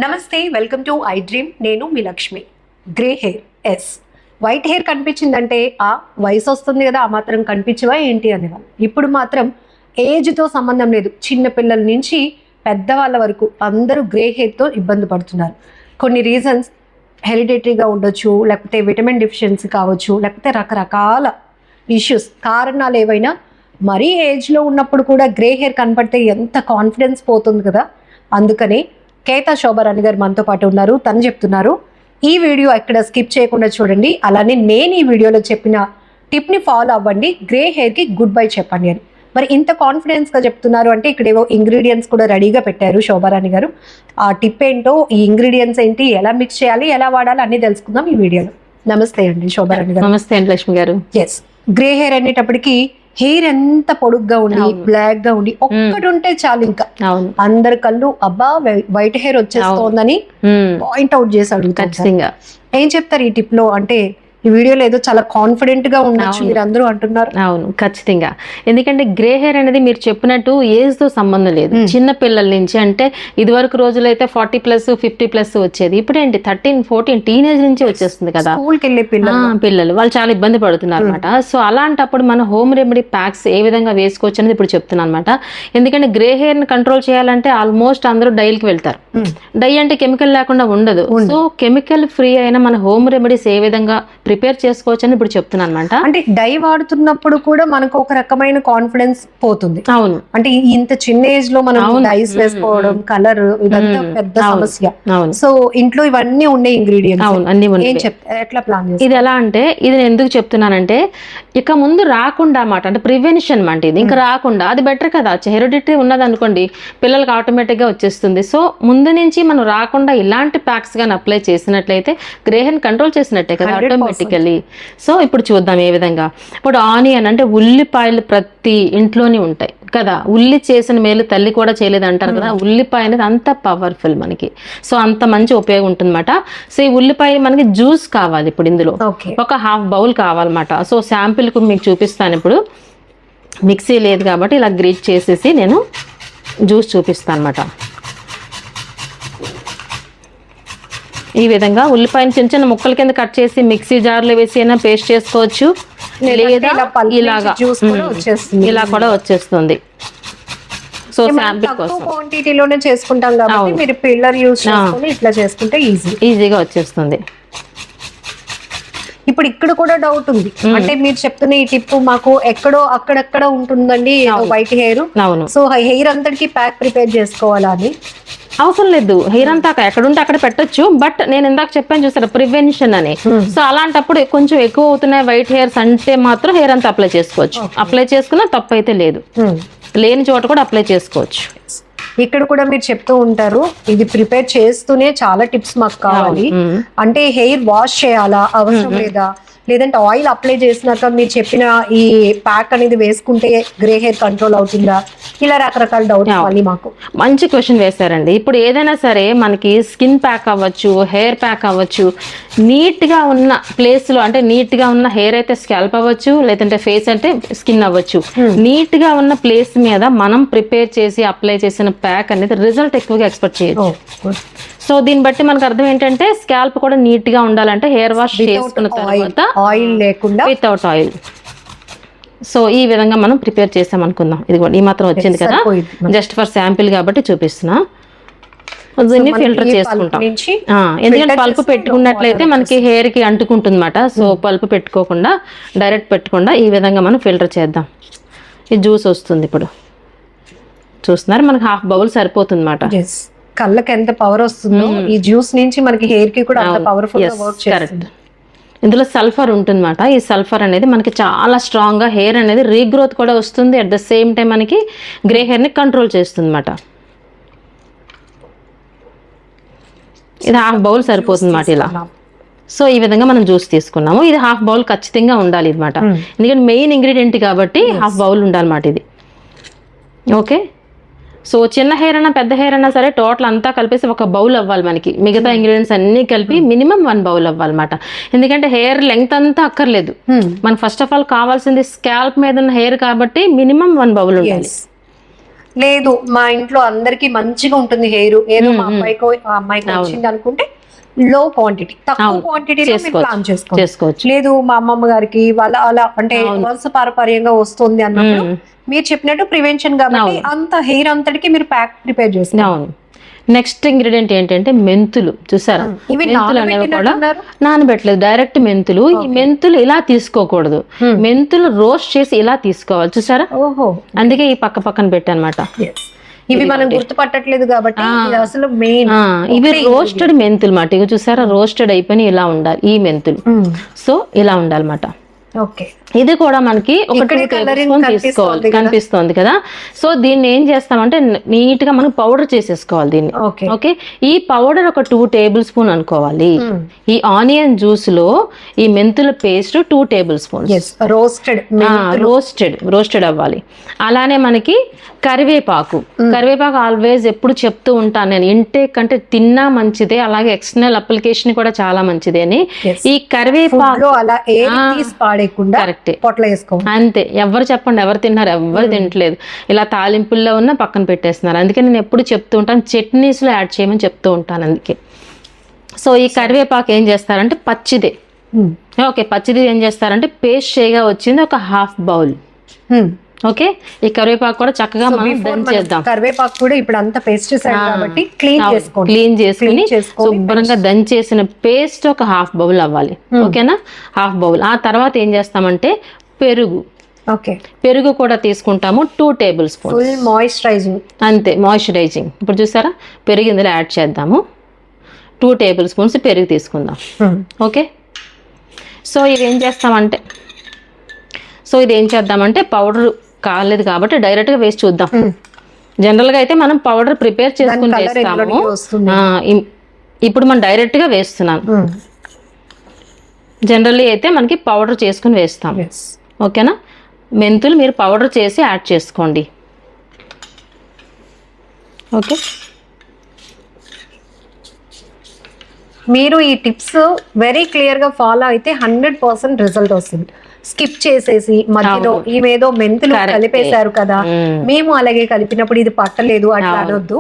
నమస్తే, welcome to iDream. నేను మీ Lakshmi. Grey hairs, white hair కనిపించిందంటే ఆ వయసు వస్తుంది కదా, ఆ మాత్రం కనిపించవా ఏంటి అనేవాళ్ళు. ఇప్పుడు మాత్రం ఏజ్తో సంబంధం లేదు, చిన్న పిల్లల నుంచి పెద్దవాళ్ళ వరకు అందరూ గ్రే హెయిర్తో ఇబ్బంది పడుతున్నారు. కొన్ని రీజన్స్ హెరిడిటరీగా ఉండొచ్చు, లేకపోతే విటమిన్ డెఫిషియన్సీ కావచ్చు, లేకపోతే రకరకాల ఇష్యూస్, కారణాలు ఏవైనా. మరీ ఏజ్లో ఉన్నప్పుడు కూడా గ్రే హెయిర్ కనపడితే ఎంత కాన్ఫిడెన్స్ పోతుంది కదా. అందుకని కేతా శోభారాణి గారు మనతో పాటు ఉన్నారు. తను చెప్తున్నారు, ఈ వీడియో ఎక్కడ స్కిప్ చేయకుండా చూడండి. అలానే నేను ఈ వీడియోలో చెప్పిన టిప్ని ఫాలో అవ్వండి, గ్రే హెయిర్కి గుడ్ బై చెప్పండి అని. మరి ఇంత కాన్ఫిడెన్స్గా చెప్తున్నారు అంటే ఇక్కడ ఏవో ఇంగ్రీడియంట్స్ కూడా రెడీగా పెట్టారు శోభారాణి గారు. ఆ టిప్ ఏంటో, ఈ ఇంగ్రీడియంట్స్ ఏంటి, ఎలా మిక్స్ చేయాలి, ఎలా వాడాలి అన్నీ తెలుసుకుందాం ఈ వీడియోలో. నమస్తే అండి శోభారాణి గారు. నమస్తే అండి లక్ష్మి గారు. ఎస్, గ్రే హెయిర్ అనేటప్పటికి హెయిర్ ఎంత పొడుగ్గా ఉండి బ్లాక్ గా ఉండి ఒక్కటి ఉంటే చాలు, ఇంకా అందరి కళ్ళు అబ్బా వైట్ హెయిర్ వచ్చేస్తోందని పాయింట్ అవుట్ చేసి అడుగుతారు. ఏం చెప్తారు ఈ టిప్ లో? అంటే ఈ వీడియోలో ఏదో చాలా కాన్ఫిడెంట్ గా ఉండొచ్చు మీరు అందరూ అంటున్నారు. అవును, ఖచ్చితంగా. ఎందుకంటే గ్రే హెయిర్ అనేది మీరు చెప్పినట్టు ఏజ్ తో సంబంధం లేదు. చిన్న పిల్లల నుంచి, అంటే ఇదివరకు రోజులైతే 40+ 50+ వచ్చేది, ఇప్పుడు ఏంటి 13, 14 టీనేజ్ నుంచి వచ్చేస్తుంది కదా. స్కూల్కి వెళ్ళే పిల్లలు వాళ్ళు చాలా ఇబ్బంది పడుతున్నారు అనమాట. సో అలాంటప్పుడు మన హోమ్ రెమెడీ ప్యాక్స్ ఏ విధంగా వేసుకోవచ్చు అనేది ఇప్పుడు చెప్తున్నాను అనమాట. ఎందుకంటే గ్రే హెయిర్ ని కంట్రోల్ చేయాలంటే ఆల్మోస్ట్ అందరూ డైకి వెళ్తారు. డై అంటే కెమికల్ లేకుండా ఉండదు. సో కెమికల్ ఫ్రీ అయిన మన హోమ్ రెమెడీస్ ఏ విధంగా ప్రిపేర్ చేసుకోవచ్చు అని ఇప్పుడు చెప్తున్నాను అనమాట. అంటే డై వాడుతున్నప్పుడు కూడా మనకు ఒక రకమైన కాన్ఫిడెన్స్ పోతుంది. అవును, అంటే ఇంత చిన్న ఏజ్ లో మనం డైస్ వేసుకోవడం, కలర్, ఇదంతా పెద్ద సమస్య. సో ఇంట్లో ఇవన్నీ ఉండే ఇంగ్రీడియంట్స్. అవును, అన్ని ఎట్లా ప్లాన్ ఇది ఎలా అంటే, ఇది నేను ఎందుకు చెప్తున్నానంటే ఇక ముందు రాకుండా అన్నమాట, అంటే ప్రివెన్షన్ అంటే ఇది ఇంకా రాకుండా అది బెటర్ కదా. హెరిడిటరీ ఉన్నది అనుకోండి, పిల్లలకి ఆటోమేటిక్ గా వచ్చేస్తుంది. సో ముందు నుంచి మనం రాకుండా ఇలాంటి ప్యాక్స్ గాని అప్లై చేసినట్లయితే గ్రే హెయిర్ కంట్రోల్ చేసినట్టే కదా ఆటోమేటికల్లీ. సో ఇప్పుడు చూద్దాం ఏ విధంగా. ఇప్పుడు ఆనియన్ అంటే ఉల్లిపాయలు ప్రతి ఇంట్లోనే ఉంటాయి కదా. ఉల్లి చేసిన మేలు తల్లి కూడా చేయలేదు అంటారు కదా. ఉల్లిపాయ అనేది అంత పవర్ఫుల్ మనకి, సో అంత మంచి ఉపయోగం ఉంటుంది అనమాట. సో ఈ ఉల్లిపాయ మనకి జ్యూస్ కావాలి. ఇప్పుడు ఇందులో ఒక 1/2 బౌల్ కావాలన్నమాట. సో శాంపిల్ కు మీకు చూపిస్తాను. ఇప్పుడు మిక్సీ లేదు కాబట్టి ఇలా గ్రేట్ చేసేసి నేను జ్యూస్ చూపిస్తాను అనమాట. ఈ విధంగా ఉల్లిపాయని చిన్న చిన్న ముక్కల కింద కట్ చేసి మిక్సీ జార్లో వేసి అయినా పేస్ట్ చేసుకోవచ్చు, లేదా ఇలాగా ఇలా కూడా వచ్చేస్తుంది. సో శాంపిల్ కోసం క్వాంటిటీలోనే చేసుకుంటాం కాబట్టి మీరు పిల్లర్ యూస్ చేసుకొని ఇట్లా చేసుకుంటే ఈజీగా వచ్చేస్తుంది. ఇప్పుడు ఇక్కడ కూడా డౌట్ ఉంది, అంటే మీరు చెప్తున్న ఈ టిప్ మాకు ఎక్కడో అక్కడక్కడ ఉంటుందండి వైట్ హెయిర్. సో హెయిర్ అంతటికి ప్యాక్ ప్రిపేర్ చేసుకోవాలా అని అవసరం లేదు. హెయిర్ అంతా ఎక్కడుంటే అక్కడ పెట్టొచ్చు. బట్ నేను ఇందాక చెప్పాను చూసారా, ప్రివెన్షన్ అని. సో అలాంటప్పుడు కొంచెం ఎక్కువ అవుతున్నాయి వైట్ హెయిర్స్ అంటే మాత్రం హెయిర్ అంతా అప్లై చేసుకోవచ్చు. అప్లై చేసుకున్నా తప్పు అయితే లేదు, లేని చోట కూడా అప్లై చేసుకోవచ్చు. ఇక్కడ కూడా మీరు చెప్తూ ఉంటారు, ఇది ప్రిపేర్ చేస్తూనే చాలా టిప్స్ మాకు కావాలి. అంటే హెయిర్ వాష్ చేయాలా, అవసరం లేదా, లేదంటే ఆయిల్ అప్లై చేసినాక మీరు చెప్పిన ఈ ప్యాక్ అనేది వేసుకుంటే గ్రే హెయిర్ కంట్రోల్ అవుతుందా, ఇలా రకరకాల డౌట్స్ మళ్ళీ మాకు. మంచి క్వశ్చన్ వేశారండి. ఇప్పుడు ఏదైనా సరే మనకి స్కిన్ ప్యాక్ అవ్వచ్చు, హెయిర్ ప్యాక్ అవ్వచ్చు, నీట్ గా ఉన్న ప్లేస్ లో, అంటే నీట్ గా ఉన్న హెయిర్ అయితే స్కాల్ప్ అవ్వచ్చు, లేదంటే ఫేస్ అంటే స్కిన్ అవ్వచ్చు, నీట్ గా ఉన్న ప్లేస్ మీద మనం ప్రిపేర్ చేసి అప్లై చేసిన ప్యాక్ అనేది రిజల్ట్ ఎక్కువగా ఎక్స్పెక్ట్ చేయొచ్చు. సో దీన్ని బట్టి మనకు అర్థం ఏంటంటే స్కాల్ప్ కూడా నీట్ గా ఉండాలంటే హెయిర్ వాష్ చేసుకున్న తర్వాత ఆయిల్ లేకుండా, వితౌట్ ఆయిల్. సో ఈ విధంగా మనం ప్రిపేర్ చేసాం అనుకుందాం. ఇది కూడా ఈ మాత్రం వచ్చింది కదా, జస్ట్ ఫర్ శాంపిల్ కాబట్టి చూపిస్తున్నా. దీన్ని ఫిల్టర్ చేసుకుంటాం. ఎందుకంటే పల్పు పెట్టుకున్నట్లయితే మనకి హెయిర్ కి అంటుకుంటుంది అనమాట. సో పల్పు పెట్టుకోకుండా, డైరెక్ట్ పెట్టకుండా ఈ విధంగా మనం ఫిల్టర్ చేద్దాం. ఈ జ్యూస్ వస్తుంది. ఇప్పుడు చూస్తున్నారు, మనకి 1/2 బౌల్ సరిపోతుంది అనమాట. కళ్ళకి ఎంత పవర్ వస్తుందో ఈ జ్యూస్ నుంచి మనకి హెయిర్ కి కూడా అంత పవర్ఫుల్ గా వర్క్ చేస్తుంది. ఇందులో సల్ఫర్ ఉంటుందన్నమాట. ఈ సల్ఫర్ అనేది మనకి చాలా స్ట్రాంగ్ గా హెయిర్ అనేది రీగ్రోత్ కూడా వస్తుంది. అట్ ద సేమ్ టైం మనకి గ్రే హెయిర్ ని కంట్రోల్ చేస్తుంది అనమాట. ఇది 1/2 బౌల్ సరిపోతుంది అన్నమాట ఇలా. సో ఈ విధంగా మనం జ్యూస్ తీసుకున్నాము. ఇది 1/2 బౌల్ ఖచ్చితంగా ఉండాలి అనమాట. ఎందుకంటే మెయిన్ ఇంగ్రీడియంట్ కాబట్టి 1/2 బౌల్ ఉండాలన్నమాట ఇది. ఓకే, సో చిన్న హెయిర్ అయినా పెద్ద హెయిర్ అయినా సరే టోటల్ అంతా కలిపేసి 1 బౌల్ అవ్వాలి మనకి. మిగతా ఇంగ్రీడియంట్స్ అన్ని కలిపి మినిమం 1 బౌల్ అవ్వాలన్నమాట. ఎందుకంటే హెయిర్ లెంగ్త్ అంతా అక్కర్లేదు మనకు. ఫస్ట్ ఆఫ్ ఆల్ కావాల్సింది స్కాల్ప్ మీద ఉన్న హెయిర్ కాబట్టి మినిమం 1 బౌల్ ఉండాలి. లేదు మా ఇంట్లో అందరికి మంచిగా ఉంటుంది హెయిర్, ఏదో మా అబ్బాయికో ఆ అమ్మాయికి వచ్చింది అనుకుంటే లో క్వాంటిటీ, తక్కువ క్వాంటిటీలో ప్లాన్ చేసుకోవచ్చు. లేదు మా అమ్మమ్మ గారికి వాళ్ళ అలా అంటే వంశ పారపర్యంగా వస్తుంది అన్నప్పుడు మీరు చెప్పినట్టు ప్రివెన్షన్ కాబట్టి అంత హెయిర్ అంతటికి మీరు ప్యాక్ ప్రిపేర్ చేస్తారు. అవును. నెక్స్ట్ ఇంగ్రీడియంట్ ఏంటంటే మెంతులు. చూసారా, మెంతులు అనేవి కూడా నానబెట్టలేదు, డైరెక్ట్ మెంతులు. ఈ మెంతులు ఇలా తీసుకోకూడదు, మెంతులు రోస్ట్ చేసి ఇలా తీసుకోవాలి. చూసారా, ఓహో, అందుకే ఈ పక్కన పెట్టానమాట. ఇవి మనం గుర్తుపట్టట్లేదు కాబట్టి అసలు మెయిన్ ఇవి రోస్టెడ్ మెంతులు మాట. ఇవి చూసారా, రోస్టెడ్ అయిపోయి ఇలా ఉండాలి ఈ మెంతులు. సో ఇలా ఉండాలన్నమాట. ఓకే, ఇది కూడా మనకి ఒక 2 టేబుల్ స్పూన్ తీసుకోవాలి, కనిపిస్తోంది కదా. సో దీన్ని ఏం చేస్తామంటే నీట్ గా మనం పౌడర్ చేసేసుకోవాలి దీన్ని. ఓకే, ఈ పౌడర్ ఒక 2 టేబుల్ స్పూన్ అనుకోవాలి. ఈ ఆనియన్ జ్యూస్ లో ఈ మెంతుల పేస్ట్ 2 టేబుల్ స్పూన్ రోస్టెడ్ అవ్వాలి. అలానే మనకి కరివేపాకు ఆల్వేస్ ఎప్పుడు చెప్తూ ఉంటాను నేను, ఇంటేక్ అంటే తిన్నా మంచిదే, అలాగే ఎక్స్టర్నల్ అప్లికేషన్ కూడా చాలా మంచిదే అని. ఈ కరివేపాకు కరెక్ట్ పొట్ల వేసుకో అంతే. ఎవరు చెప్పండి, ఎవరు తిన్నారు? ఎవరు తినట్లేదు. ఇలా తాలింపుల్లో ఉన్న పక్కన పెట్టేస్తున్నారు. అందుకే నేను ఎప్పుడు చెప్తూ ఉంటాను, చట్నీస్ లో యాడ్ చేయమని చెప్తూ ఉంటాను. అందుకే సో ఈ కరివేపాకు ఏం చేస్తారంటే పచ్చిదే. ఓకే, పచ్చిది ఏం చేస్తారంటే పేస్ట్ చేయగా వచ్చింది ఒక 1/2 బౌల్. ఓకే, ఈ కరివేపాకు కూడా చక్కగా మనం దంచేద్దాం. కరివేపాకు కూడా ఇప్పుడు అంతా పెస్టిసైడ్ కాబట్టి క్లీన్ చేసుకుని శుభ్రంగా దంచేసిన పేస్ట్ ఒక 1/2 బౌల్ అవ్వాలి. ఓకేనా, 1/2 బౌల్. ఆ తర్వాత ఏం చేస్తామంటే పెరుగు కూడా తీసుకుంటాము 2 టేబుల్ స్పూన్. మాయిశ్చరైజింగ్ అంతే, మాయిశ్చరైజింగ్. ఇప్పుడు చూసారా, పెరుగు ఇందులో యాడ్ చేద్దాము. 2 టేబుల్ స్పూన్స్ పెరుగు తీసుకుందాం. ఓకే, సో ఇది ఏం చేద్దామంటే పౌడర్ కాలేదు కాబట్టి డైరెక్ట్ గా వేసి చూద్దాం. జనరల్ గా అయితే మనం పౌడర్ ప్రిపేర్ చేసుకుని వేస్తాము. ఇప్పుడు మనం డైరెక్ట్ గా వేస్తున్నాను. జనరల్లీ అయితే మనకి పౌడర్ చేసుకుని వేస్తాం. ఓకేనా, మెంతులు మీరు పౌడర్ చేసి యాడ్ చేసుకోండి. ఓకే, మీరు ఈ టిప్స్ వెరీ క్లియర్ గా ఫాలో అయితే 100% రిజల్ట్ వస్తుంది. స్కిప్ చేసేసి మధ్యలో ఈమెదో మెంతులు కలిపేశారు కదా, మేము అలాగే కలిపినప్పుడు ఇది పట్టలేదు అట్లా అనొద్దు.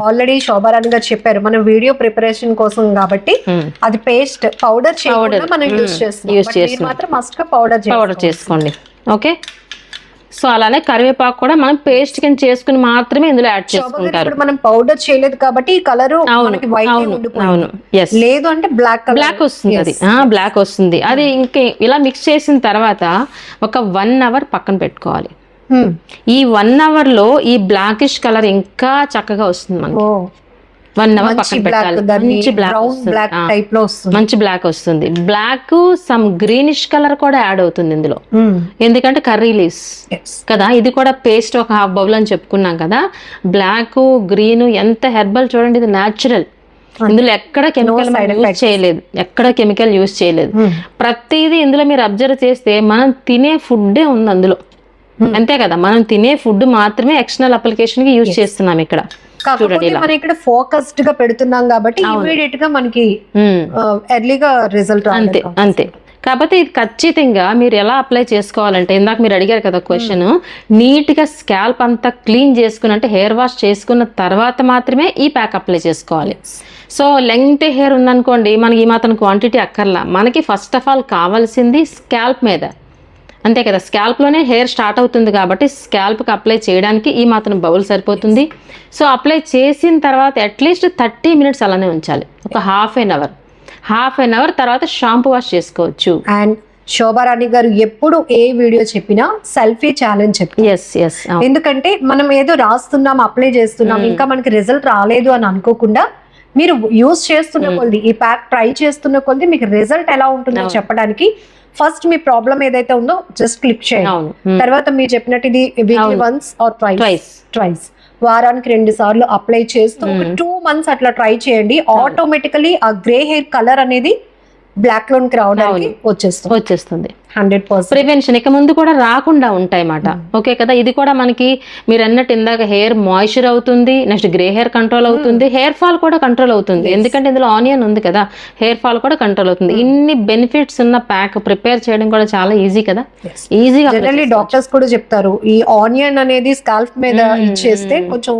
ఆల్రెడీ శోభారాణి గారు చెప్పారు, మనం వీడియో ప్రిపరేషన్ కోసం కాబట్టి అది పేస్ట్ పౌడర్ చేయకుండా మనం యూజ్ చేస్తాం. మాత్రం మస్ట్ గా పౌడర్ చేసుకోండి. ఓకే, సో అలానే కరివేపాకు కూడా మనం పేస్ట్ కింద చేసుకుని మాత్రమే ఇందులో యాడ్ చేసుకుంటారు. మనం పౌడర్ చేయలేదు కాబట్టి ఈ కలర్ లేదు అంటే బ్లాక్ వస్తుంది. అది బ్లాక్ వస్తుంది. అది ఇంకా ఇలా మిక్స్ చేసిన తర్వాత ఒక 1 అవర్ పక్కన పెట్టుకోవాలి. ఈ 1 అవర్ లో ఈ బ్లాకిష్ కలర్ ఇంకా చక్కగా వస్తుంది మనకి. 1 అవర్ పక్కన పెట్టాలి. మంచి బ్లాక్ వస్తుంది. బ్లాక్ సమ్ గ్రీనిష్ కలర్ కూడా యాడ్ అవుతుంది ఇందులో, ఎందుకంటే కర్రీ లీవ్స్ కదా. ఇది కూడా పేస్ట్ ఒక 1/2 బౌల్ అని చెప్పుకున్నాం కదా. బ్లాక్ గ్రీన్ ఎంత హెర్బల్ చూడండి, ఇది న్యాచురల్. ఇందులో ఎక్కడ కెమికల్ యూజ్ చేయలేదు. ప్రతిదీ ఇందులో మీరు అబ్జర్వ్ చేస్తే మనం తినే ఫుడ్డే ఉంది అందులో, అంతే కదా. మనం తినే ఫుడ్ మాత్రమే ఎక్స్టర్నల్ అప్లికేషన్ కి యూజ్ చేస్తున్నాం ఇక్కడ. మనం ఇక్కడ ఫోకస్డ్ గా పెడుతున్నాం కాబట్టి ఇమీడియట్ గా మనకి ఎర్లీగా రిజల్ట్ అంతే. కాకపోతే ఇది ఖచ్చితంగా మీరు ఎలా అప్లై చేసుకోవాలంటే, ఇందాక మీరు అడిగారు కదా క్వశ్చన్, నీట్ గా స్కాల్ప్ అంతా క్లీన్ చేసుకుని అంటే హెయిర్ వాష్ చేసుకున్న తర్వాత మాత్రమే ఈ ప్యాక్ అప్లై చేసుకోవాలి. సో లెంగ్త్ హెయిర్ ఉందనుకోండి, మనకి ఈ మాత్రం క్వాంటిటీ అక్కర్లా. మనకి ఫస్ట్ ఆఫ్ ఆల్ కావాల్సింది స్కాల్ప్ మీద, అంతే కదా. స్కాల్ప్ లోనే హెయిర్ స్టార్ట్ అవుతుంది కాబట్టి స్కాల్ప్ కి అప్లై చేయడానికి ఈ మాత్రం బౌల్ సరిపోతుంది. సో అప్లై చేసిన తర్వాత అట్లీస్ట్ 30 మినిట్స్ అలానే ఉంచాలి, ఒక హాఫ్ అన్ అవర్ తర్వాత షాంపూ వాష్ చేసుకోవచ్చు. అండ్ శోభారాణి గారు ఎప్పుడు ఏ వీడియో చెప్పినా సెల్ఫీ ఛాలెంజ్ చెప్పి, ఎందుకంటే మనం ఏదో రాస్తున్నాం అప్లై చేస్తున్నాం ఇంకా మనకి రిజల్ట్ రాలేదు అని అనుకోకుండా మీరు యూజ్ చేస్తున్న కొద్ది, ఈ ప్యాక్ ట్రై చేస్తున్న కొద్ది మీకు రిజల్ట్ ఎలా ఉంటుందో చెప్పడానికి ఫస్ట్ మీ ప్రాబ్లం ఏదైతే ఉందో జస్ట్ క్లిక్ చేయండి. తర్వాత మీరు చెప్పినట్టు ఇది వీక్లీ వన్స్ ఆర్ ట్వైస్ వారానికి 2 సార్లు అప్లై చేస్తూ 2 months అట్లా ట్రై చేయండి. ఆటోమేటికలీ ఆ గ్రే హెయిర్ కలర్ అనేది బ్లాక్ లోనికి రావడానికి వచ్చేస్తుంది. 100%. ప్రివెన్షన్ ఇక ముందు కూడా రాకుండా ఉంటాయి అన్నమాట. ఓకే కదా, ఇది కూడా మనకి మీరు అన్నట్టు ఇందాక హెయిర్ మాయిశ్చర్ అవుతుంది, నెక్స్ట్ గ్రే హెయిర్ కంట్రోల్ అవుతుంది, హెయిర్ ఫాల్ కూడా కంట్రోల్ అవుతుంది. ఎందుకంటే ఇందులో ఆనియన్ ఉంది కదా, హెయిర్ ఫాల్ కూడా కంట్రోల్ అవుతుంది. ఇన్ని బెనిఫిట్స్ ఉన్న ప్యాక్ ప్రిపేర్ చేయడం కూడా చాలా ఈజీ కదా, ఈజీగా. జనరల్లీ డాక్టర్స్ కూడా చెప్తారు ఈ ఆనియన్ అనేది స్కాల్ప్ మీద ఇచ్చేస్తే కొంచెం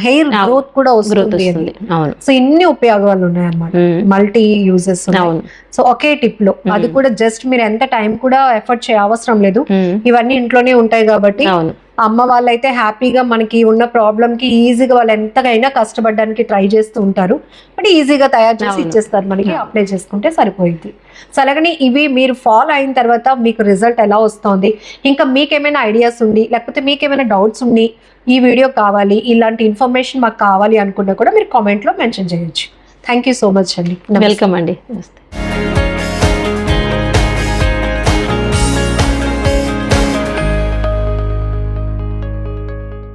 హెయిర్ గ్రోత్ కూడా వస్తుంది. అవును, సో ఇన్ని ఉపయోగాలు ఉన్నాయి అన్నమాట, మల్టీ యూజెస్. అవును. సో ఒకే టిప్ లో అది కూడా జస్ట్ మీరు ఎంత టైం కూడా ఎఫర్ట్ చేయ అవసరం లేదు, ఇవన్నీ ఇంట్లోనే ఉంటాయి కాబట్టి అవును. అమ్మ వాళ్ళైతే హ్యాపీగా మనకి ఉన్న ప్రాబ్లమ్ కి ఈజీగా వాళ్ళు ఎంతకైనా కష్టపడడానికి ట్రై చేస్తూ ఉంటారు, బట్ ఈజీగా తయారు చేసి ఇచ్చేస్తారు మనకి, అప్లై చేసుకుంటే సరిపోయింది. సో అలాగని ఇవి మీరు ఫాలో అయిన తర్వాత మీకు రిజల్ట్ ఎలా వస్తుంది, ఇంకా మీకేమైనా ఐడియాస్ ఉండి లేకపోతే మీకేమైనా డౌట్స్ ఉండి ఈ వీడియో కావాలి, ఇలాంటి ఇన్ఫర్మేషన్ మాకు కావాలి అనుకున్నా కూడా మీరు కామెంట్ లో మెన్షన్ చేయొచ్చు. థ్యాంక్ యూ సో మచ్ అండి. వెల్కమ్ అండి. నమస్తే.